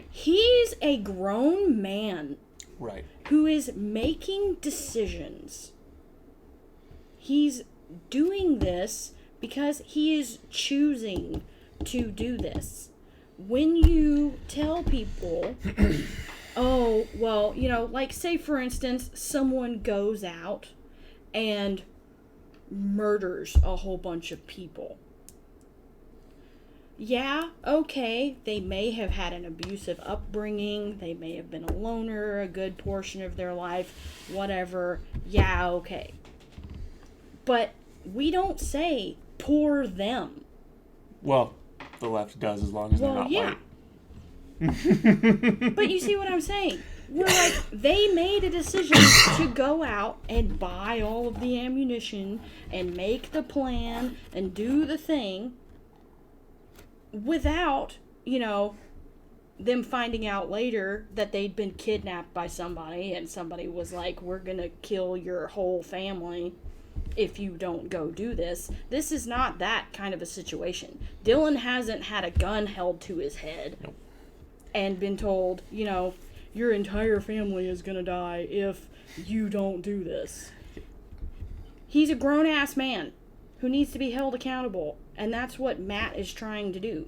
He's a grown man. Right. Who is making decisions. He's doing this because he is choosing to do this. When you tell people, oh, well, like say for instance, someone goes out and murders a whole bunch of people. Yeah, okay, they may have had an abusive upbringing, they may have been a loner a good portion of their life, whatever. Yeah, okay. But we don't say poor them. Well, the left does, as long as they're not white. But you see what I'm saying? We're like, they made a decision to go out and buy all of the ammunition and make the plan and do the thing without, them finding out later that they'd been kidnapped by somebody and somebody was like, we're gonna kill your whole family if you don't go do this. This is not that kind of a situation. Dylan hasn't had a gun held to his head and been told, your entire family is gonna die if you don't do this. He's a grown-ass man who needs to be held accountable, and that's what Matt is trying to do.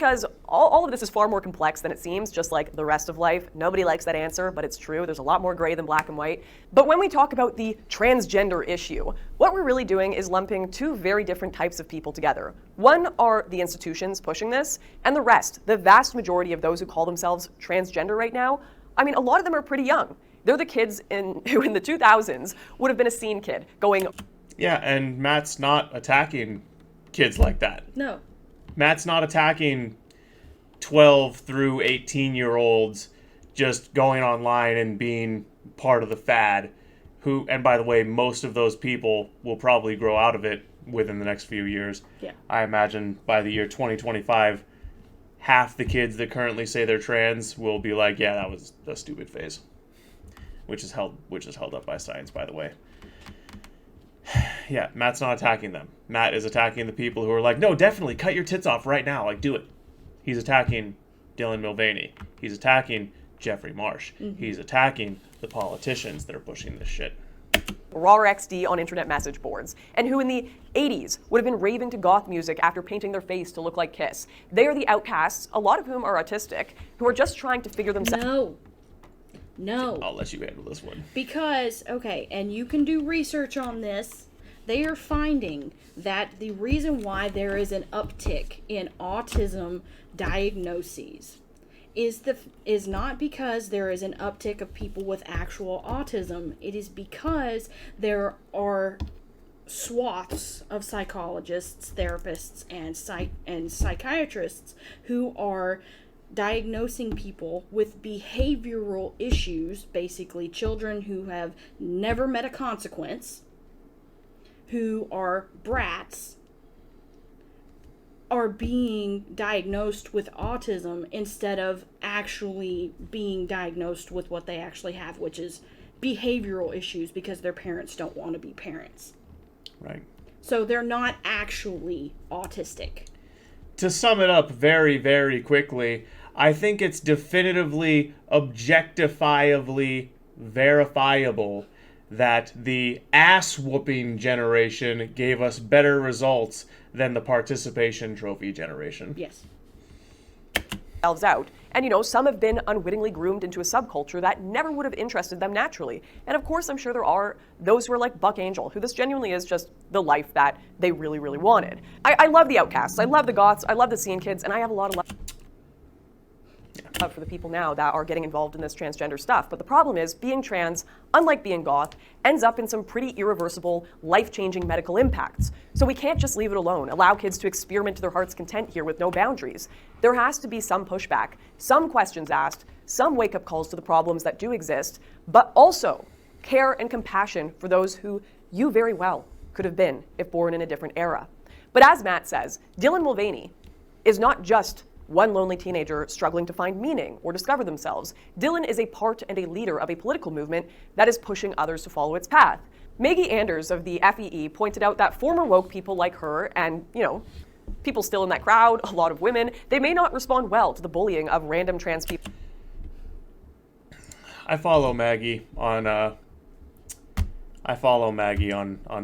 Because all of this is far more complex than it seems, just like the rest of life. Nobody likes that answer, but it's true. There's a lot more gray than black and white. But when we talk about the transgender issue, what we're really doing is lumping two very different types of people together. One are the institutions pushing this, and the rest, the vast majority of those who call themselves transgender right now, I mean, a lot of them are pretty young. They're the kids who in the 2000s would have been a scene kid going... Yeah, and Matt's not attacking kids like that. No. Matt's not attacking 12 through 18-year-olds just going online and being part of the fad. Who, and by the way, most of those people will probably grow out of it within the next few years. Yeah. I imagine by the year 2025, half the kids that currently say they're trans will be like, yeah, that was a stupid phase. Which is held up by science, by the way. Yeah, Matt's not attacking them. Matt is attacking the people who are like, no, definitely, cut your tits off right now. Like, do it. He's attacking Dylan Mulvaney. He's attacking Jeffrey Marsh. He's attacking the politicians that are pushing this shit. Raw XD on internet message boards, and who in the 80s would have been raving to goth music after painting their face to look like Kiss. They are the outcasts, a lot of whom are autistic, who are just trying to figure themselves... No. I'll let you handle this one. Because, okay, and you can do research on this, they are finding that the reason why there is an uptick in autism diagnoses is not because there is an uptick of people with actual autism. It is because there are swaths of psychologists, therapists, and psychiatrists who are diagnosing people with behavioral issues, basically children who have never met a consequence, who are brats, are being diagnosed with autism instead of actually being diagnosed with what they actually have, which is behavioral issues because their parents don't want to be parents. Right. So they're not actually autistic. To sum it up very, very quickly, I think it's definitively, objectifiably verifiable that the ass-whooping generation gave us better results than the participation trophy generation. Yes. Out. And, some have been unwittingly groomed into a subculture that never would have interested them naturally. And of course, I'm sure there are those who are like Buck Angel, who this genuinely is just the life that they really, really wanted. I love the outcasts, I love the goths, I love the scene kids, and I have a lot of love for the people now that are getting involved in this transgender stuff. But the problem is, being trans, unlike being goth, ends up in some pretty irreversible, life-changing medical impacts. So we can't just leave it alone, allow kids to experiment to their heart's content here with no boundaries. There has to be some pushback, some questions asked, some wake-up calls to the problems that do exist, but also care and compassion for those who you very well could have been if born in a different era. But as Matt says, Dylan Mulvaney is not just one lonely teenager struggling to find meaning or discover themselves. Dylan is a part and a leader of a political movement that is pushing others to follow its path. Maggie Anders of the FEE pointed out that former woke people like her and, people still in that crowd, a lot of women, they may not respond well to the bullying of random trans people. I follow Maggie on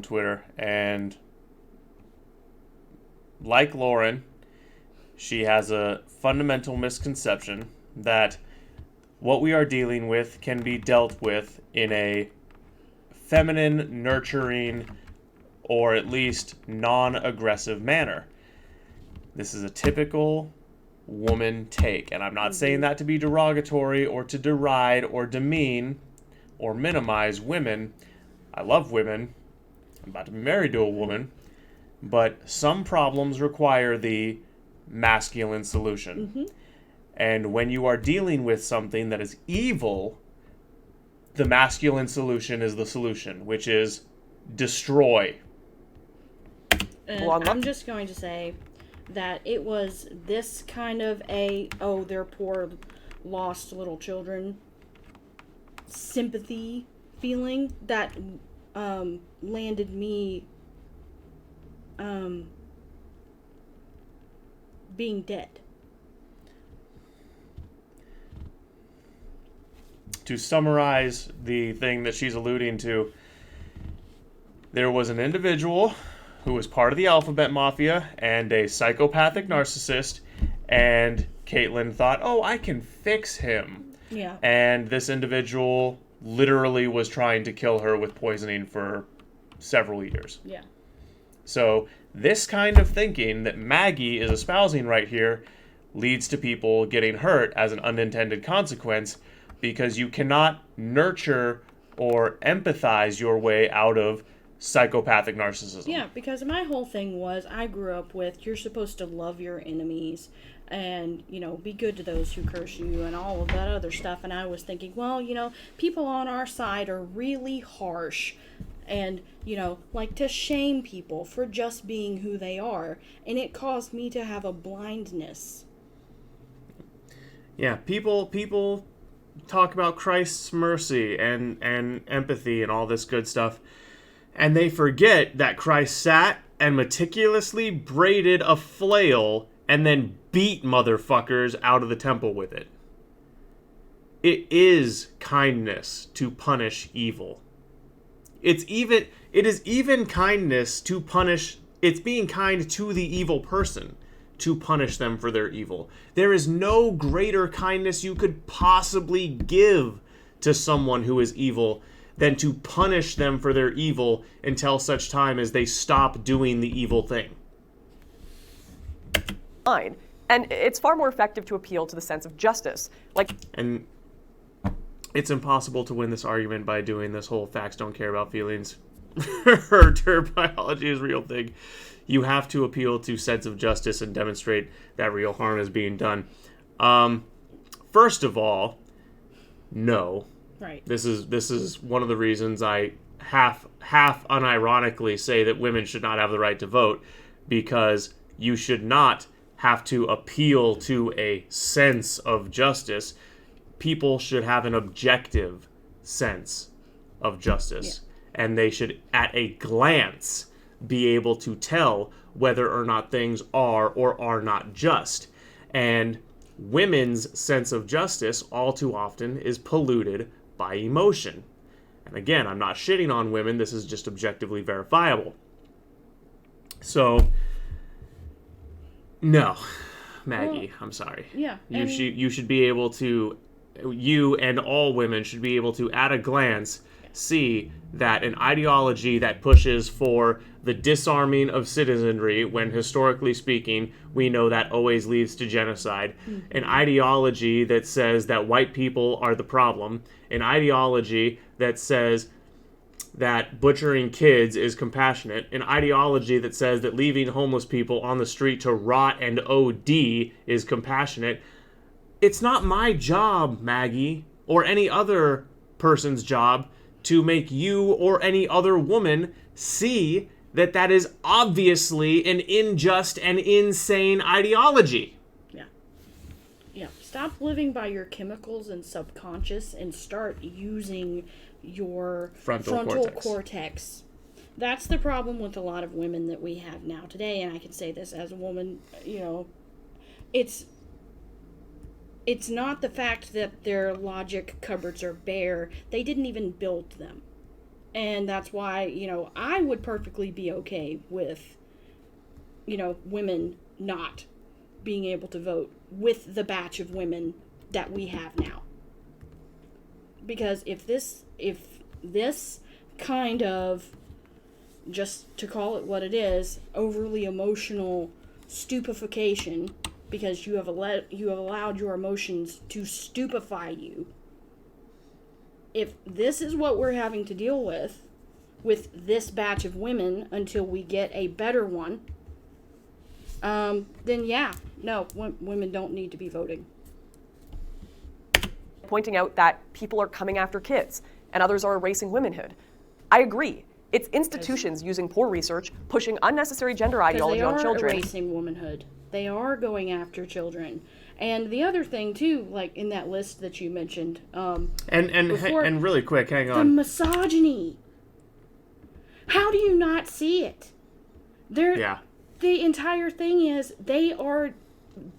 Twitter, and like Lauren, she has a fundamental misconception that what we are dealing with can be dealt with in a feminine, nurturing, or at least non-aggressive manner. This is a typical woman take, and I'm not saying that to be derogatory or to deride or demean or minimize women. I love women. I'm about to be married to a woman. But some problems require the masculine solution. And when you are dealing with something that is evil, the masculine solution is the solution, which is destroy. And I'm just going to say that it was this kind of they're poor, lost little children sympathy feeling that landed me being dead. To summarize the thing that she's alluding to, there was an individual who was part of the Alphabet Mafia and a psychopathic narcissist, And Caitlin thought, oh, I can fix him. Yeah. And this individual literally was trying to kill her with poisoning for several years. Yeah. So this kind of thinking that Maggie is espousing right here leads to people getting hurt as an unintended consequence, because you cannot nurture or empathize your way out of psychopathic narcissism. Yeah, because my whole thing was, I grew up with, you're supposed to love your enemies and, you know, be good to those who curse you and all of that other stuff. And I was thinking, well, you know, people on our side are really harsh and, you know, like to shame people for just being who they are. And it caused me to have a blindness. Yeah, people talk about Christ's mercy and empathy and all this good stuff, and they forget that Christ sat and meticulously braided a flail and then beat motherfuckers out of the temple with it. It is kindness to punish evil. It is even kindness to punish, it's being kind to the evil person to punish them for their evil. There is no greater kindness you could possibly give to someone who is evil than to punish them for their evil until such time as they stop doing the evil thing. Fine. And it's far more effective to appeal to the sense of justice. And it's impossible to win this argument by doing this whole facts don't care about feelings or biology is real thing. You have to appeal to sense of justice and demonstrate that real harm is being done. First of all, no. Right. This is one of the reasons I half unironically say that women should not have the right to vote, because you should not have to appeal to a sense of justice. People should have an objective sense of justice, and they should, at a glance, be able to tell whether or not things are or are not just. And women's sense of justice all too often is polluted by emotion. And again, I'm not shitting on women, this is just objectively verifiable. So, no, Maggie, I'm sorry. Yeah. You should be able to, you and all women should be able to, at a glance, see that an ideology that pushes for the disarming of citizenry, when historically speaking, we know that always leads to genocide, an ideology that says that white people are the problem, an ideology that says that butchering kids is compassionate, an ideology that says that leaving homeless people on the street to rot and OD is compassionate. It's not my job, Maggie, or any other person's job, to make you or any other woman see that that is obviously an unjust and insane ideology. Yeah. Stop living by your chemicals and subconscious and start using your frontal cortex. That's the problem with a lot of women that we have now today, and I can say this as a woman, you know, it's not the fact that their logic cupboards are bare. They didn't even build them. And that's why, you know, I would perfectly be okay with, you know, women not being able to vote with the batch of women that we have now. Because if this kind of, just to call it what it is, overly emotional stupefaction, because you have allowed your emotions to stupefy you. If this is what we're having to deal with this batch of women until we get a better one, then yeah, no, women don't need to be voting. Pointing out that people are coming after kids and others are erasing womanhood. I agree. It's institutions using poor research, pushing unnecessary gender ideology on children. They are erasing womanhood. They are going after children. And the other thing too, like in that list that you mentioned, and really quick, hang on. The misogyny. How do you not see it? The entire thing is they are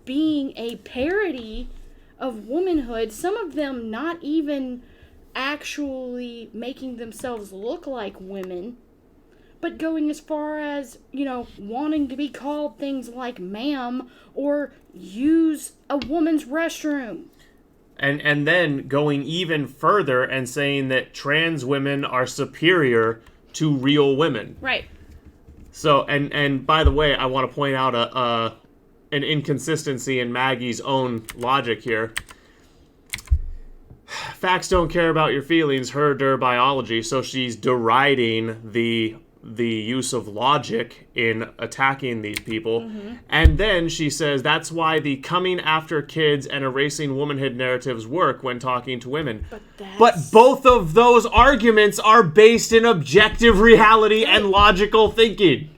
being a parody of womanhood. Some of them not even actually making themselves look like women, but going as far as, wanting to be called things like ma'am or use a woman's restroom. And then going even further and saying that trans women are superior to real women. Right. So, and by the way, I want to point out an inconsistency in Maggie's own logic here. Facts don't care about your feelings, her biology, so she's deriding the use of logic in attacking these people. And then she says that's why the coming after kids and erasing womanhood narratives work when talking to women. But both of those arguments are based in objective reality and logical thinking.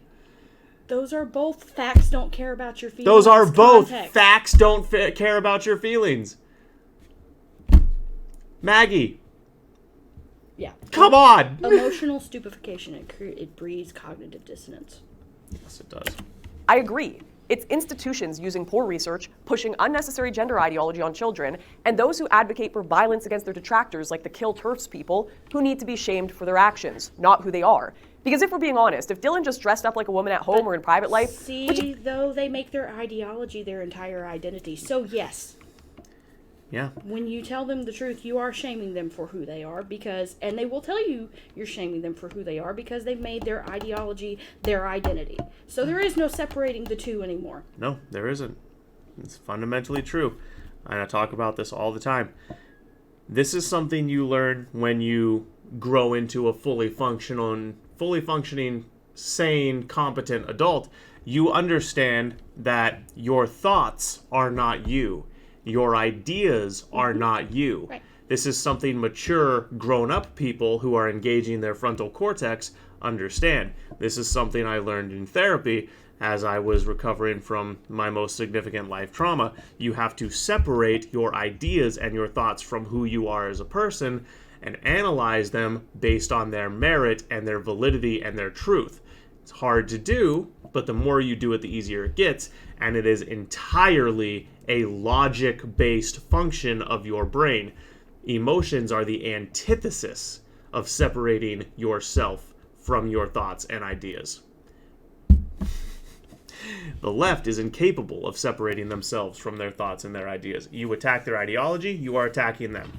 Those are both facts don't care about your feelings. Those are both context. facts don't care about your feelings. Maggie, Yeah. come on! Emotional stupefaction, it breeds cognitive dissonance. Yes, it does. I agree. It's institutions using poor research, pushing unnecessary gender ideology on children, and those who advocate for violence against their detractors, like the Kill Turfs people, who need to be shamed for their actions, not who they are. Because if we're being honest, if Dylan just dressed up like a woman at home or in private life... See, though, they make their ideology their entire identity. So, yes. Yeah. When you tell them the truth, you are shaming them for who they are and they will tell you you're shaming them for who they are because they've made their ideology their identity. So there is no separating the two anymore. No, there isn't. It's fundamentally true. And I talk about this all the time. This is something you learn when you grow into a fully functioning, sane, competent adult. You understand that your thoughts are not you. Your ideas are not you. Right. This is something mature, grown-up people who are engaging their frontal cortex understand. This is something I learned in therapy as I was recovering from my most significant life trauma. You have to separate your ideas and your thoughts from who you are as a person and analyze them based on their merit and their validity and their truth. It's hard to do, but the more you do it, the easier it gets, and it is entirely a logic-based function of your brain. Emotions are the antithesis of separating yourself from your thoughts and ideas. The left is incapable of separating themselves from their thoughts and their ideas. You attack their ideology, you are attacking them.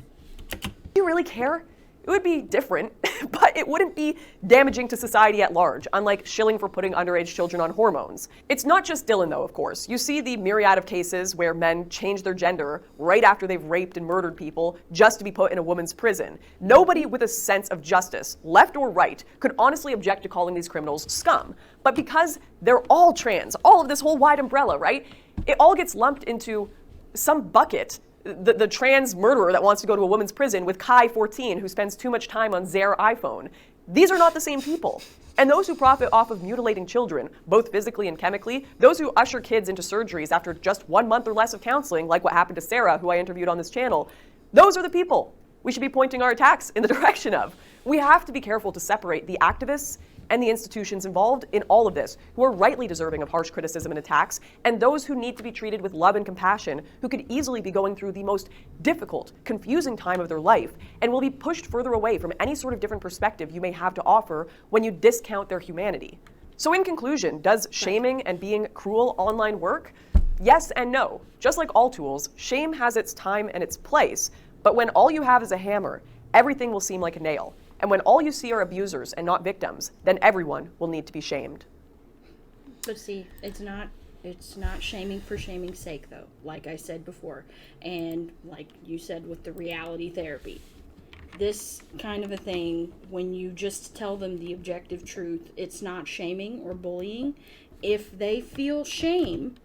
Do you really care? It would be different, but it wouldn't be damaging to society at large, unlike shilling for putting underage children on hormones. It's not just Dylan, though, of course. You see the myriad of cases where men change their gender right after they've raped and murdered people just to be put in a woman's prison. Nobody with a sense of justice, left or right, could honestly object to calling these criminals scum. But because they're all trans, all of this whole wide umbrella, right? It all gets lumped into some bucket. The trans murderer that wants to go to a woman's prison with Kai 14 who spends too much time on their iPhone. These are not the same people. And those who profit off of mutilating children, both physically and chemically, those who usher kids into surgeries after just 1 month or less of counseling, like what happened to Sarah, who I interviewed on this channel, those are the people we should be pointing our attacks in the direction of. We have to be careful to separate the activists and the institutions involved in all of this, who are rightly deserving of harsh criticism and attacks, and those who need to be treated with love and compassion, who could easily be going through the most difficult, confusing time of their life, and will be pushed further away from any sort of different perspective you may have to offer when you discount their humanity. So in conclusion, does shaming and being cruel online work? Yes and no. Just like all tools, shame has its time and its place, but when all you have is a hammer, everything will seem like a nail. And when all you see are abusers and not victims, then everyone will need to be shamed. But see, it's not shaming for shaming's sake, though, like I said before. And like you said with the reality therapy. This kind of a thing, when you just tell them the objective truth, it's not shaming or bullying. If they feel shame,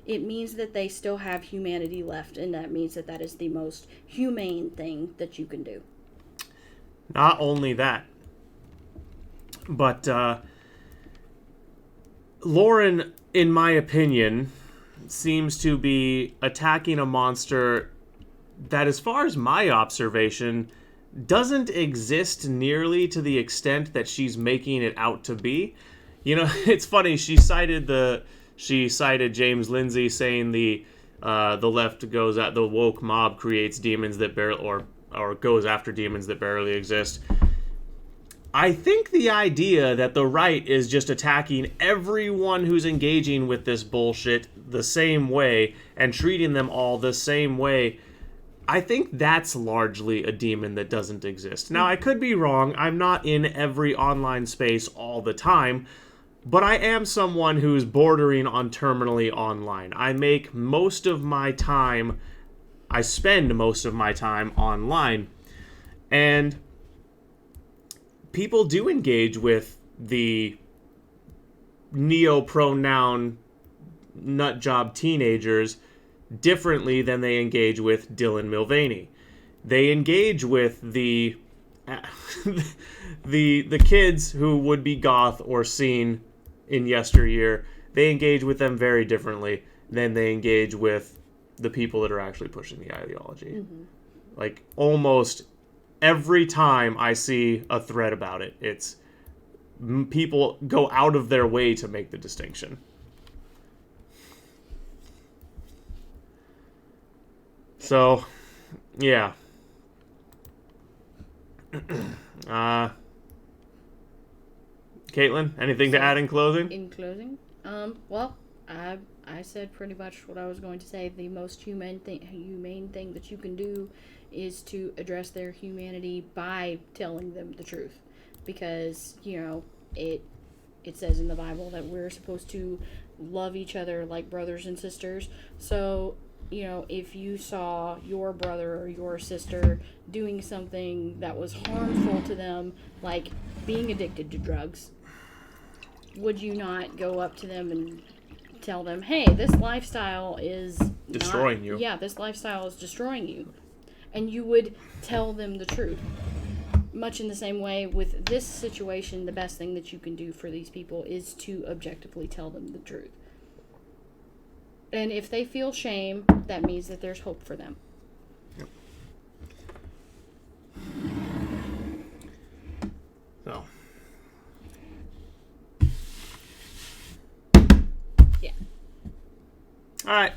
it means that they still have humanity left, and that means that is the most humane thing that you can do. Not only that, but Lauren, in my opinion, seems to be attacking a monster that, as far as my observation, doesn't exist nearly to the extent that she's making it out to be. You know, it's funny, she cited James Lindsay saying the left goes at the woke mob creates demons that barely or goes after demons that barely exist. I think the idea that the right is just attacking everyone who's engaging with this bullshit the same way and treating them all the same way, I think that's largely a demon that doesn't exist. Now, I could be wrong. I'm not in every online space all the time, but I am someone who's bordering on terminally online. I spend most of my time online, and people do engage with the neo-pronoun nutjob teenagers differently than they engage with Dylan Mulvaney. They engage with the kids who would be goth or seen in yesteryear. They engage with them very differently than they engage with the people that are actually pushing the ideology. Mm-hmm. Like, almost every time I see a thread about it, it's people go out of their way to make the distinction. So, yeah. Caitlin, anything to add in closing? In closing, well, I said pretty much what I was going to say. The most humane thing that you can do is to address their humanity by telling them the truth, because it says in the Bible that we're supposed to love each other like brothers and sisters. So if you saw your brother or your sister doing something that was harmful to them, like being addicted to drugs, would you not go up to them and tell them, hey, this lifestyle is destroying you? Yeah, this lifestyle is destroying you. And you would tell them the truth. Much in the same way with this situation, the best thing that you can do for these people is to objectively tell them the truth. And if they feel shame, that means that there's hope for them. Yep. So. Yeah. All right.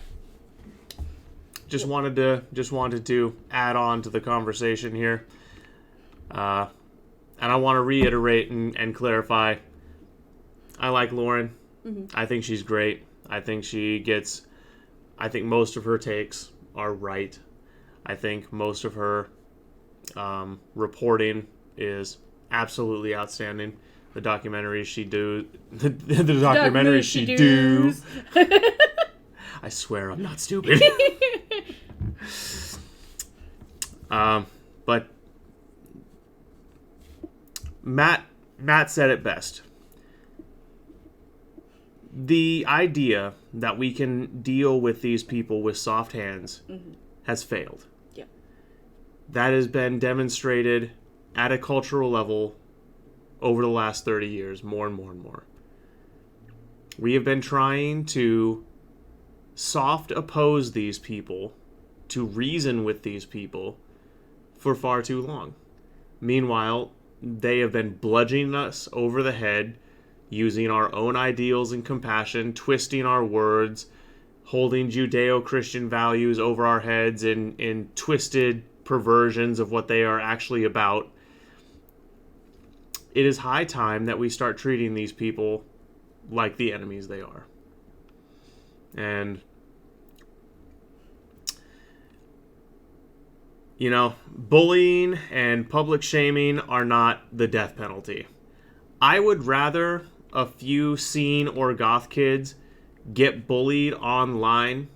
Just wanted to add on to the conversation here. And I want to reiterate and clarify. I like Lauren. Mm-hmm. I think she's great. I think most of her takes are right. I think most of her reporting is absolutely outstanding. The documentaries she do. The documentaries she do. I swear I'm not stupid. But Matt said it best. The idea that we can deal with these people with soft hands has failed. Yeah. That has been demonstrated at a cultural level over the last 30 years, more and more and more. We have been trying to soft oppose these people, to reason with these people, for far too long. Meanwhile, they have been bludgeoning us over the head, using our own ideals and compassion, twisting our words, holding Judeo-Christian values over our heads in twisted perversions of what they are actually about. It is high time that we start treating these people like the enemies they are. And bullying and public shaming are not the death penalty. I would rather a few scene or goth kids get bullied online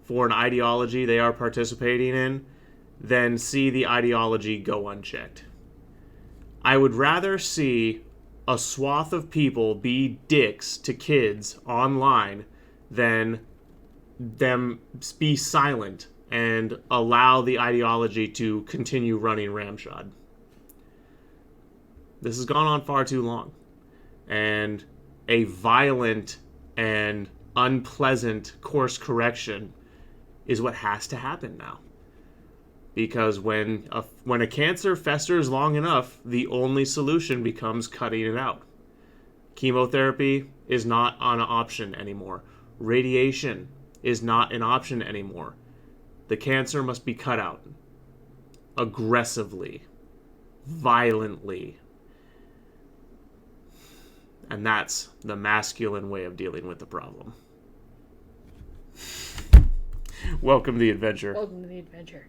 for an ideology they are participating in than see the ideology go unchecked. I would rather see a swath of people be dicks to kids online than them be silent and allow the ideology to continue running ramshod. This has gone on far too long. And a violent and unpleasant course correction is what has to happen now. Because when a cancer festers long enough, the only solution becomes cutting it out. Chemotherapy is not an option anymore. Radiation is not an option anymore. The cancer must be cut out. Aggressively. Violently. And that's the masculine way of dealing with the problem. Welcome to the adventure. Welcome to the adventure.